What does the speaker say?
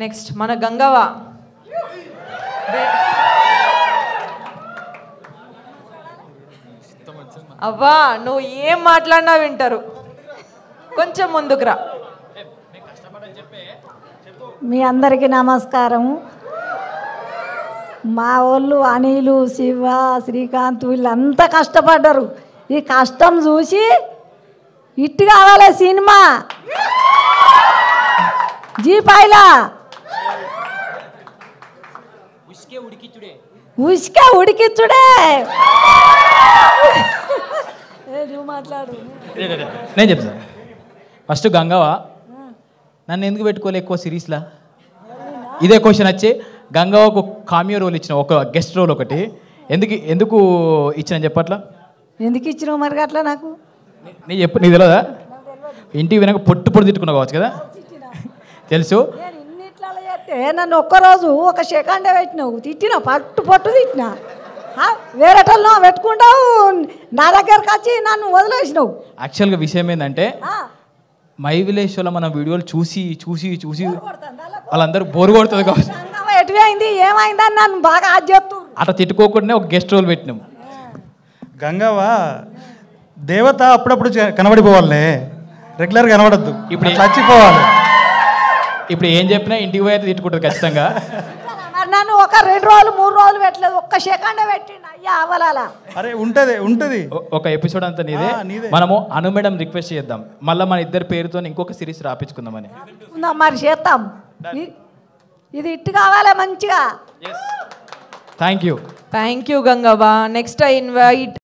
Next మన గంగవ్వ. అవ్వా నువ్వు ఏం మాట్లాడినా వింటారు. కొంచెం ముందుకు రా. మీ అందరికీ నమస్కారం. మా వాళ్ళు అనిలు, శివ, శ్రీకాంత్ వీళ్ళంతా కష్టపడ్డారు. ఈ కష్టం చూసి ఇట్టు కావాలి సినిమా జీపాయిలా ఉసుకే ఉడికిచ్చుడే. నువ్వు మాట్లాడు. నేను చెప్తాను. ఫస్ట్ గంగవ్వ నన్ను ఎందుకు పెట్టుకోలే ఎక్కువ సిరీస్లా? ఇదే క్వశ్చన్ వచ్చి గంగవ్వకు కామియో రోల్ ఇచ్చిన, ఒక గెస్ట్ రోల్ ఒకటి ఎందుకు ఇచ్చిన చెప్పట్లా? ఎందుకు ఇచ్చినావు మరి అట్లా? నాకు నీ చెప్పు, నీకు తెలియదా? ఇంటికి వెనక పొట్టు పొట్టు తిట్టుకున్నావు కావచ్చు కదా, తెలుసు. నన్ను ఒక్కరోజు ఒక సెకండే పెట్టినావు, తిట్టినా పట్టు పట్టు తిట్టినా. వేరేటల్లో పెట్టుకుంటావు, నా దగ్గరకు వచ్చి నన్ను వదిలేసినావు. యాక్చువల్గా విషయం ఏంటంటే మై విలేజ్లో మన వీడియోలు చూసి చూసి చూసి వాళ్ళందరూ బోరు కొడుతుంది కావచ్చు. ఎటువైంది ఏమైందని నన్ను బాగా అది చెప్తూ అట్లా తిట్టుకోకుండా ఒక గెస్ట్ రోల్ పెట్టినాం. గంగవ్వ దేవత అప్పుడప్పుడు కనబడిపోవాలి, రెగ్యులర్ కనబడద్దు. ఇప్పుడు చచ్చిపోవాలి. ఇప్పుడు ఏం చెప్పినా ఇంటికి పోయి అయితే తిట్టుకుంటుంది ఖచ్చితంగా. నన్ను ఒక 2 రోజులు 3 రోజులు పెట్టలేదు, ఒక్క సెకండే పెట్టిండు. అయ్యా అవ్వాలా? అరే ఉంటది ఒక ఎపిసోడ్ అంతా నీదే. మనము అను మేడం రిక్వెస్ట్ చేద్దాం, మళ్ళీ మన ఇద్దరు పేరుతో ఇంకొక సిరీస్ రాపించుకుందామని. మరి చేస్తాం. ఇది ఇట్టు కావాలి మంచిగా. Thank you Gangavva. Next I invite